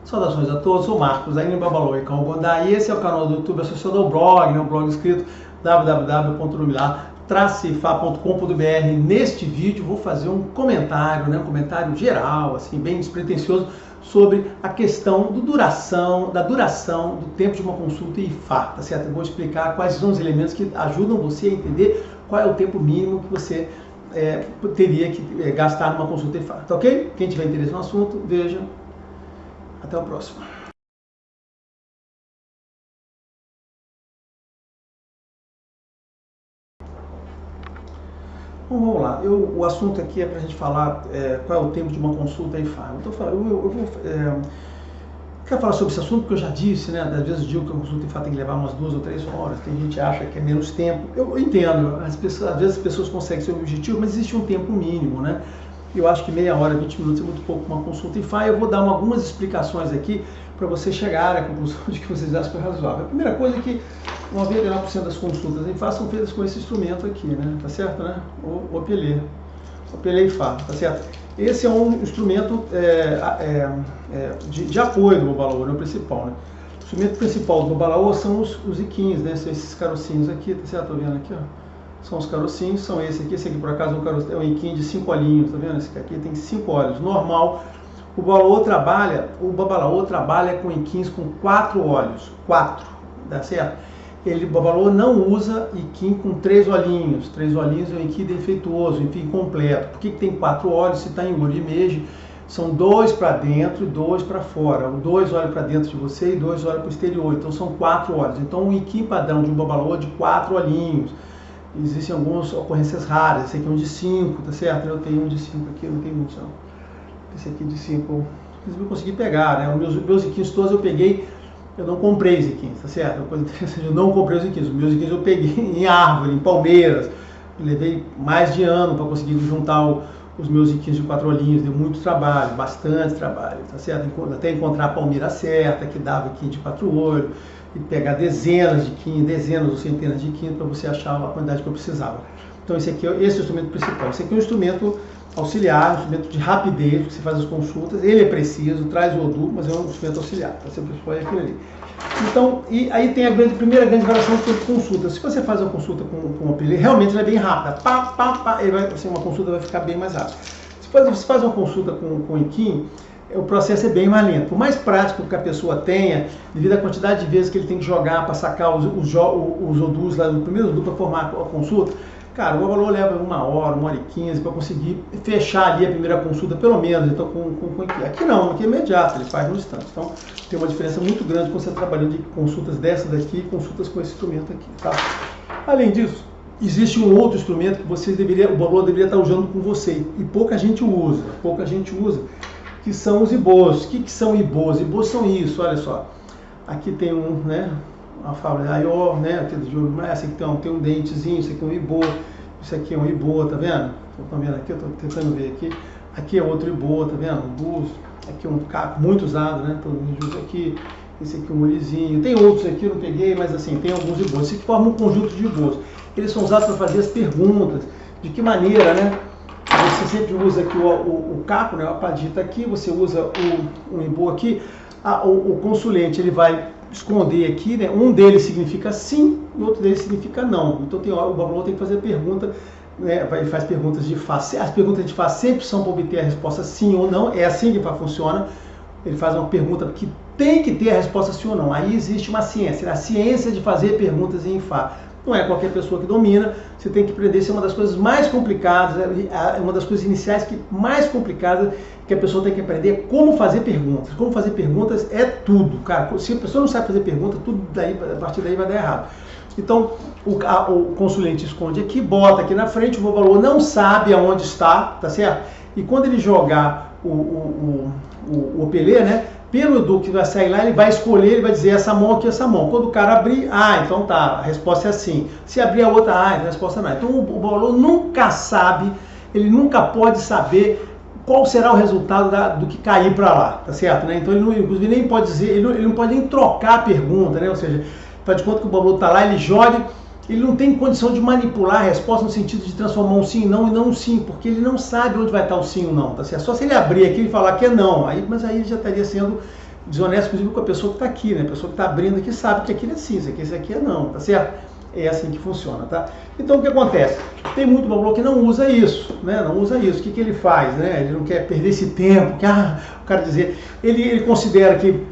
Saudações a todos, sou Marcos, da Ingrid Babalô e Cão Godá, e esse é o canal do YouTube associado ao blog, né, um blog escrito www.numilar-fa.com.br. Neste vídeo vou fazer um comentário, né, um comentário geral, assim, bem despretensioso, sobre a questão da duração do tempo de uma consulta IFA, tá certo? Eu vou explicar quais são os elementos que ajudam você a entender qual é o tempo mínimo que você teria que gastar numa consulta IFA, tá ok? Quem tiver interesse no assunto, veja. Até o próximo. Bom, vamos lá. O assunto aqui é para a gente falar qual é o tempo de uma consulta IFA. Quero falar sobre esse assunto porque eu já disse, né? Às vezes digo que a consulta IFA tem que levar umas 2 ou 3 horas. Tem gente que acha que é menos tempo. Eu entendo. Às vezes as pessoas conseguem ser objetivo, mas existe um tempo mínimo, né? Eu acho que meia hora, 20 minutos é muito pouco para uma consulta IFA. Eu vou dar algumas explicações aqui para você chegar à conclusão de que vocês acham que é razoável. A primeira coisa é que 99% das consultas IFA são feitas com esse instrumento aqui, né? Tá certo, né? O Opelê IFA, tá certo? Esse é um instrumento de apoio do Babalô, é o principal, né? O instrumento principal do Babalô são os iquins, né? São esses carocinhos aqui, tá certo? Tô vendo aqui, ó. São os carocinhos, são esse aqui por acaso é um iquim de 5 olhinhos, tá vendo? Esse aqui tem 5 olhos, normal. O Babalô trabalha com iquins com 4 olhos, 4, tá certo? O Babalô não usa iquim com 3 olhinhos. 3 olhinhos é um iquim defeituoso, enfim, incompleto. Por que tem 4 olhos? Se está em olho de Meiji, são 2 para dentro e 2 para fora. 2 olhos para dentro de você e 2 olhos para o exterior. Então são 4 olhos. Então o iquim padrão de um Babalô é de 4 olhinhos. Existem algumas ocorrências raras. Esse aqui é um de 5, tá certo? Eu tenho um de 5 aqui, não tem muito não. Esse aqui de 5, eu consegui pegar, né? Os meus iquins todos eu peguei. Eu não comprei os iquins, tá certo? Uma coisa interessante, eu não comprei os iquins. Os meus iquins eu peguei em árvore, em palmeiras. Eu levei mais de ano para conseguir juntar os meus iquins de 4 olhinhos. Deu muito trabalho, bastante trabalho, tá certo? Até encontrar a palmeira certa, que dava iquim de 4 olhos. E pegar dezenas de iquins, dezenas ou centenas de iquins para você achar a quantidade que eu precisava. Então esse aqui é o instrumento principal. Esse aqui é um instrumento auxiliar, um instrumento de rapidez, que você faz as consultas. Ele é preciso, traz o Odoo, mas é um instrumento auxiliar. Tá? Você põe aquilo ali. Então, e aí tem a primeira grande variação do tempo de consulta. Se você faz uma consulta com o Opelê, realmente ela é bem rápida. Uma consulta vai ficar bem mais rápida. Se você faz uma consulta com o iquim, o processo é bem mais lento. Por mais prático que a pessoa tenha, devido à quantidade de vezes que ele tem que jogar para sacar os Odoos lá no primeiro Odoo para formar a consulta, cara, o Babalô leva 1 hora, 1 hora e 15 para conseguir fechar ali a primeira consulta, pelo menos. Então, aqui não, aqui é imediato, ele faz no instante. Então, tem uma diferença muito grande quando você está trabalhando de consultas dessas daqui e consultas com esse instrumento aqui, tá? Além disso, existe um outro instrumento que o Babalô deveria estar usando com você e pouca gente usa, que são os ibôs. O que são ibôs? Ibôs são isso, olha só. Aqui tem uma fábrica maior, né? Aqui aqui tem um dentezinho, isso aqui é um ibô, isso aqui é um ibô, tá vendo? Estão vendo aqui? Eu estou tentando ver aqui. Aqui é outro ibô, tá vendo? Um bus. Aqui é um caco muito usado, né? Todo mundo usa aqui. Esse aqui é um olhozinho. Tem outros aqui, eu não peguei, mas assim, tem alguns ibôs. Isso aqui forma um conjunto de ibôs. Eles são usados para fazer as perguntas. De que maneira, né? Você sempre usa aqui o caco, né? A padita aqui, você usa um ibô aqui. O consulente, ele vai esconder aqui, né? Um deles significa sim e outro deles significa não. Então o Babalô tem que fazer pergunta, né? Ele faz perguntas de Fá. As perguntas de Fá sempre são para obter a resposta sim ou não. É assim que funciona. Ele faz uma pergunta que tem que ter a resposta sim ou não. Aí existe uma ciência, a ciência de fazer perguntas em Fá. Não é qualquer pessoa que domina, você tem que aprender. Isso é uma das coisas mais complicadas, é uma das coisas iniciais mais complicadas que a pessoa tem que aprender, como fazer perguntas. Como fazer perguntas é tudo, cara. Se a pessoa não sabe fazer pergunta, tudo daí, a partir daí vai dar errado. Então, o consulente esconde aqui, bota aqui na frente, o Babalô não sabe aonde está, tá certo? E quando ele jogar o Opelê, né? Pelo Odoo que vai sair lá, ele vai escolher, ele vai dizer essa mão aqui, essa mão. Quando o cara abrir, então tá, a resposta é assim. Se abrir a outra, então a resposta não é. Então o Babalô nunca sabe, ele nunca pode saber qual será o resultado do que cair para lá, tá certo? Né? Então ele não, inclusive, nem pode dizer, ele não pode nem trocar a pergunta, né? Ou seja, faz de conta que o Babalô tá lá, ele joga, ele não tem condição de manipular a resposta no sentido de transformar um sim em não e não um sim, porque ele não sabe onde vai estar o sim ou não, tá certo? Só se ele abrir aqui e falar que é não, mas aí ele já estaria sendo desonesto, inclusive, com a pessoa que está aqui, né? A pessoa que está abrindo aqui sabe que aquilo é sim, esse aqui é não, tá certo? É assim que funciona, tá? Então, o que acontece? Tem muito babalô que não usa isso, né? Não usa isso. O que ele faz, né? Ele não quer perder esse tempo, que o cara dizer... Ele considera que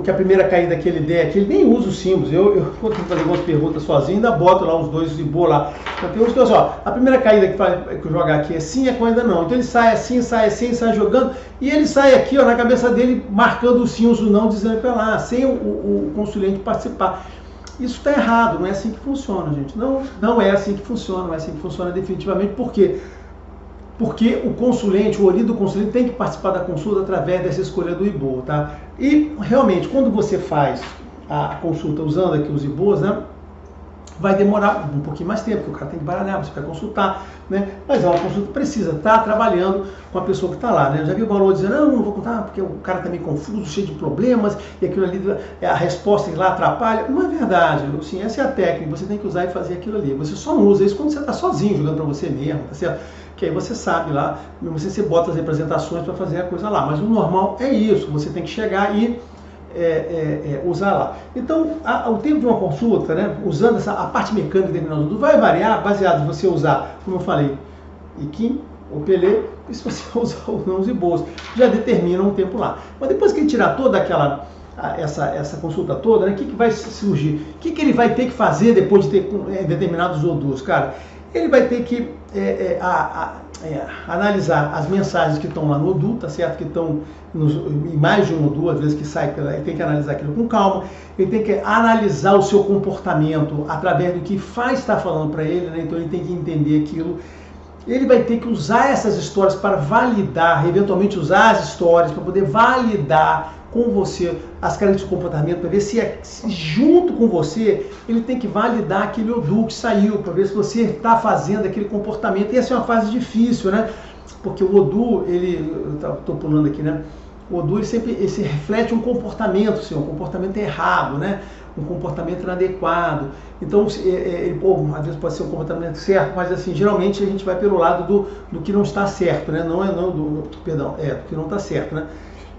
a primeira caída que ele der, que ele nem usa os símbolos. Eu quando fazer algumas perguntas sozinho, ainda boto lá uns dois Zibô lá. Então tem uns que, ó, a primeira caída que eu jogar aqui é sim, é com ainda não. Então ele sai assim, sai jogando, e ele sai aqui, ó, na cabeça dele, marcando os sim, os não, dizendo para lá, sem o consulente participar. Isso está errado, não é assim que funciona, gente. Não é assim que funciona, não é assim que funciona definitivamente. Por quê? Porque o consulente, o orido do consulente tem que participar da consulta através dessa escolha do IBO, tá? E realmente, quando você faz a consulta usando aqui os IBOs, né, vai demorar um pouquinho mais tempo, porque o cara tem que baralhar, você vai consultar, né? Mas é uma consulta que precisa estar trabalhando com a pessoa que está lá, né? Eu já vi o valor dizendo, não vou contar, porque o cara está meio confuso, cheio de problemas, e aquilo ali, a resposta lá atrapalha. Não é verdade, assim, essa é a técnica, você tem que usar e fazer aquilo ali. Você só não usa isso quando você está sozinho, jogando para você mesmo, tá certo? Que aí você sabe lá, você bota as representações para fazer a coisa lá. Mas o normal é isso, você tem que chegar e usar lá. Então, o tempo de uma consulta, né, usando a parte mecânica de determinado vai variar baseado em você usar, como eu falei, IKIM, o Pelé, e se você usar os IBOs, já determina um tempo lá. Mas depois que ele tirar toda aquela essa consulta toda, né, o que vai surgir? O que ele vai ter que fazer depois de ter determinados odus, cara? Ele vai ter que analisar as mensagens que estão lá no ODU, tá certo? Que estão em mais de um ODU, às vezes que sai, ele tem que analisar aquilo com calma, ele tem que analisar o seu comportamento através do que faz estar falando para ele, né? Então ele tem que entender aquilo. Ele vai ter que usar essas histórias para validar, eventualmente usar as histórias para poder validar com você as características do comportamento, para ver se junto com você ele tem que validar aquele ODU que saiu, para ver se você está fazendo aquele comportamento. E essa é uma fase difícil, né? Porque o ODU, estou pulando aqui, né? O ODU ele sempre reflete um comportamento seu, um comportamento errado, né? Um comportamento inadequado. Então, às vezes pode ser um comportamento certo, mas assim, geralmente a gente vai pelo lado do que não está certo, né? Do que não está certo, né?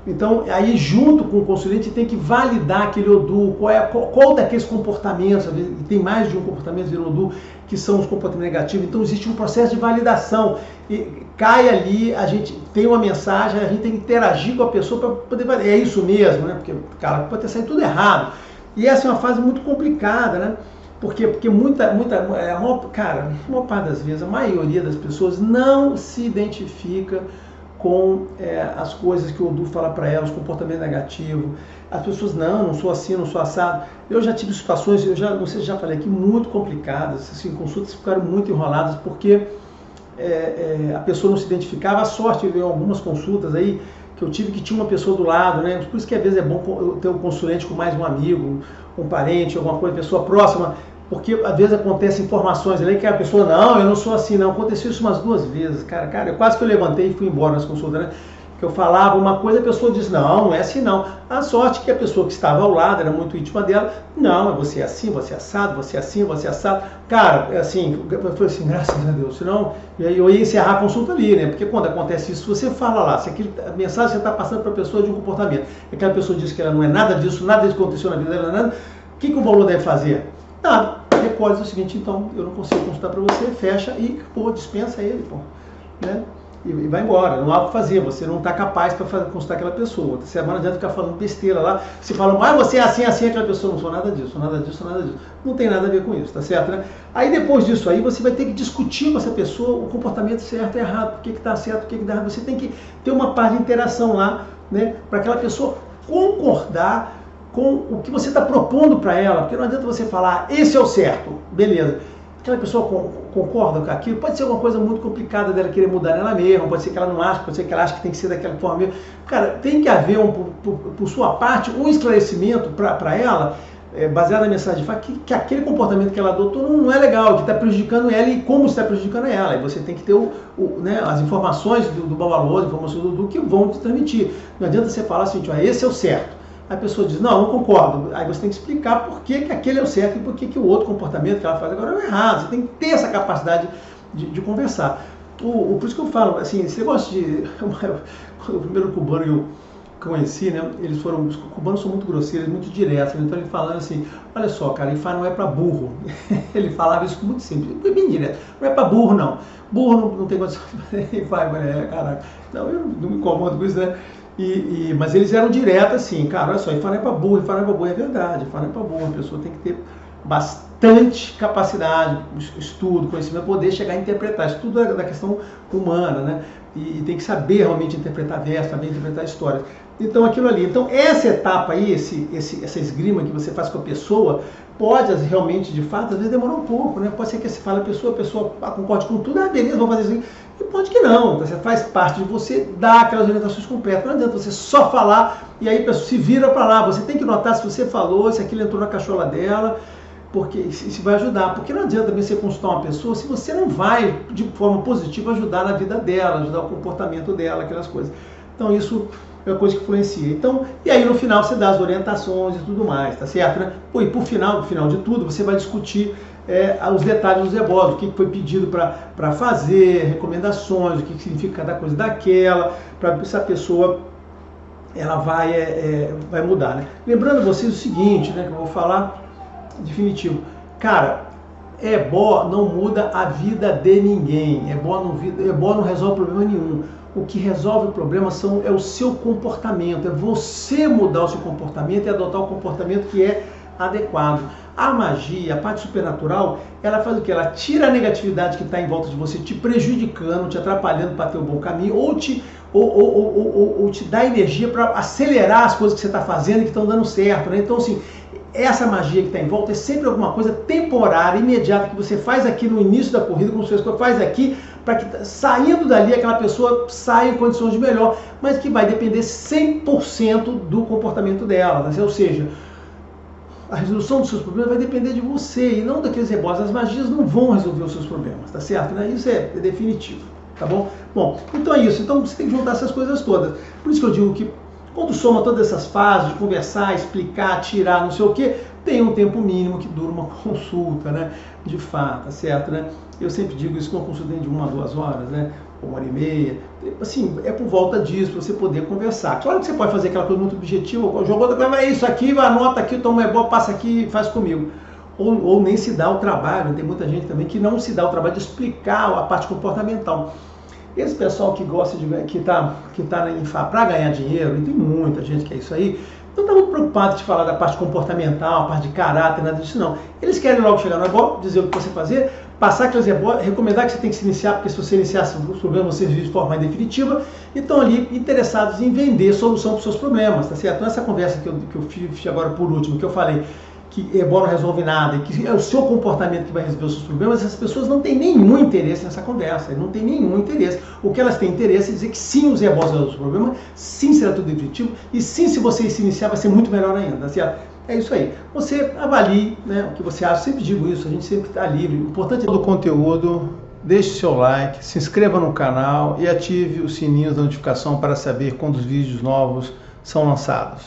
Então, aí junto com o consulente tem que validar aquele ODU, qual daqueles comportamentos, tem mais de um comportamento de ODU, que são os comportamentos negativos. Então existe um processo de validação, e cai ali, a gente tem uma mensagem, a gente tem que interagir com a pessoa para poder validar, é isso mesmo, né? Porque, cara, pode ter saído tudo errado. E essa é uma fase muito complicada, né? Porque a maior parte das vezes, a maioria das pessoas não se identifica com as coisas que o ODU fala para elas, comportamento negativo. As pessoas, não sou assim, não sou assado. Eu já tive situações, não sei se já falei aqui, muito complicadas, assim, consultas ficaram muito enroladas, porque a pessoa não se identificava. A sorte, eu algumas consultas aí, que eu tive que tinha uma pessoa do lado, né? Por isso que às vezes é bom ter um consulente com mais um amigo, um parente, alguma coisa, pessoa próxima, porque às vezes acontecem informações ali que a pessoa, não, eu não sou assim, não. Aconteceu isso umas 2 vezes, cara, quase que eu levantei e fui embora nas consultas, né? Que eu falava uma coisa, a pessoa diz, não é assim não. A sorte que a pessoa que estava ao lado, era muito íntima dela, não, você é assim, você é assado, você é assim, você é assado. Cara, assim, eu falei assim, graças a Deus, senão eu ia encerrar a consulta ali, né? Porque quando acontece isso, você fala lá, se a mensagem que você está passando para a pessoa de um comportamento, aquela pessoa diz que ela não é nada disso, nada disso que aconteceu na vida dela, nada, o que o valor deve fazer? Nada. Recolhe o seguinte, então, eu não consigo consultar para você, fecha e, dispensa ele, né? E vai embora, não há o que fazer, você não está capaz para consultar aquela pessoa. Você não adianta ficar falando besteira lá, se falam, você é assim, aquela pessoa, não sou nada disso, nada disso, nada disso. Não tem nada a ver com isso, tá certo, né? Aí depois disso aí, você vai ter que discutir com essa pessoa o comportamento certo e errado, por que está certo, por que está errado. Você tem que ter uma parte de interação lá, né, para aquela pessoa concordar com o que você está propondo para ela, porque não adianta você falar, esse é o certo, beleza. Aquela pessoa concorda com aquilo, pode ser uma coisa muito complicada dela querer mudar nela mesma, pode ser que ela não ache, pode ser que ela ache que tem que ser daquela forma mesmo. Cara, tem que haver, por sua parte, um esclarecimento para ela, baseado na mensagem de fato, que aquele comportamento que ela adotou não é legal, que está prejudicando ela e como está prejudicando ela. E você tem que ter né, as informações do babalô, as informações do que vão te transmitir. Não adianta você falar assim, esse é o certo. A pessoa diz, não concordo. Aí você tem que explicar por que aquele é o certo e por que o outro comportamento que ela faz agora é o errado. Você tem que ter essa capacidade de conversar. Por isso que eu falo, assim, esse negócio de... o primeiro cubano conheci, né, os cubanos são muito grosseiros, muito diretos, né? Então ele falando assim, olha só, cara, IFA não é para burro. Ele falava isso muito simples, bem direto, não é para burro não, burro não tem condição de fazer IFA, caraca, não, eu não me incomodo com isso, né? Mas eles eram diretos assim, cara, olha só, IFA não é para burro, IFA não é para burro, é verdade, IFA não é para burro, a pessoa tem que ter bastante capacidade, estudo, conhecimento, poder chegar a interpretar, isso tudo é da questão humana, né? E tem que saber realmente interpretar versos, saber interpretar histórias. Então aquilo ali, então essa etapa aí, essa esgrima que você faz com a pessoa, pode realmente, de fato, às vezes demorar um pouco, né? Pode ser que você fale a pessoa concorde com tudo, beleza, vou fazer assim. E pode que não, você faz parte de você dar aquelas orientações completas. Não adianta você só falar e aí a pessoa se vira para lá. Você tem que notar se você falou, se aquilo entrou na cachola dela, porque isso vai ajudar. Porque não adianta também você consultar uma pessoa se você não vai, de forma positiva, ajudar na vida dela, ajudar o comportamento dela, aquelas coisas. Então isso é uma coisa que influencia. Então, e aí no final você dá as orientações e tudo mais, tá certo, né? Pô, e por final de tudo, você vai discutir os detalhes dos ebós, o que foi pedido para fazer, recomendações, o que significa cada coisa daquela, para ver se a pessoa ela vai mudar, né? Lembrando vocês o seguinte, né, que eu vou falar definitivo. Cara, ebó não muda a vida de ninguém. Ebó não resolve problema nenhum. O que resolve o problema é o seu comportamento. É você mudar o seu comportamento e adotar o comportamento que é adequado. A magia, a parte supernatural, ela faz o quê? Ela tira a negatividade que está em volta de você, te prejudicando, te atrapalhando para ter o bom caminho, ou te dá energia para acelerar as coisas que você está fazendo e que estão dando certo, né? Então, assim, essa magia que está em volta é sempre alguma coisa temporária, imediata, que você faz aqui no início da corrida, como você faz aqui, para que saindo dali aquela pessoa saia em condições de melhor, mas que vai depender 100% do comportamento dela, né? Ou seja, a resolução dos seus problemas vai depender de você e não daqueles ebós. As magias não vão resolver os seus problemas, tá certo? Né? Isso é definitivo, tá bom? Bom, então é isso. Então você tem que juntar essas coisas todas. Por isso que eu digo que quando soma todas essas fases de conversar, explicar, tirar, não sei o que, tem um tempo mínimo que dura uma consulta, né? De fato, tá certo, né? Eu sempre digo isso, que uma consulta de 1 a 2 horas, né? 1h30, assim, é por volta disso, para você poder conversar. Claro que você pode fazer aquela coisa muito objetiva, jogou outra coisa, é isso aqui, anota aqui, toma uma boa, passa aqui e faz comigo. Ou nem se dá o trabalho, tem muita gente também que não se dá o trabalho de explicar a parte comportamental. Esse pessoal que gosta que tá em IFA para ganhar dinheiro, e tem muita gente que é isso aí, não está muito preocupado de falar da parte comportamental, a parte de caráter, nada disso não. Eles querem logo chegar no ebó, dizer o que você fazer, passar aqueles ebó, recomendar que você tem que se iniciar, porque se você iniciar os problemas, você vive de forma mais definitiva, e estão ali interessados em vender solução para os seus problemas, tá certo? Então essa conversa que eu fiz agora por último, que eu falei, que ebó não resolve nada, e que é o seu comportamento que vai resolver os seus problemas, essas pessoas não têm nenhum interesse nessa conversa, não têm nenhum interesse. O que elas têm interesse é dizer que sim, os ebós resolvem os problemas, sim, será tudo definitivo, e sim, se você se iniciar, vai ser muito melhor ainda, tá certo? É isso aí. Você avalie, né, o que você acha, eu sempre digo isso, a gente sempre está livre. O importante é do conteúdo, deixe seu like, se inscreva no canal e ative o sininho da notificação para saber quando os vídeos novos são lançados.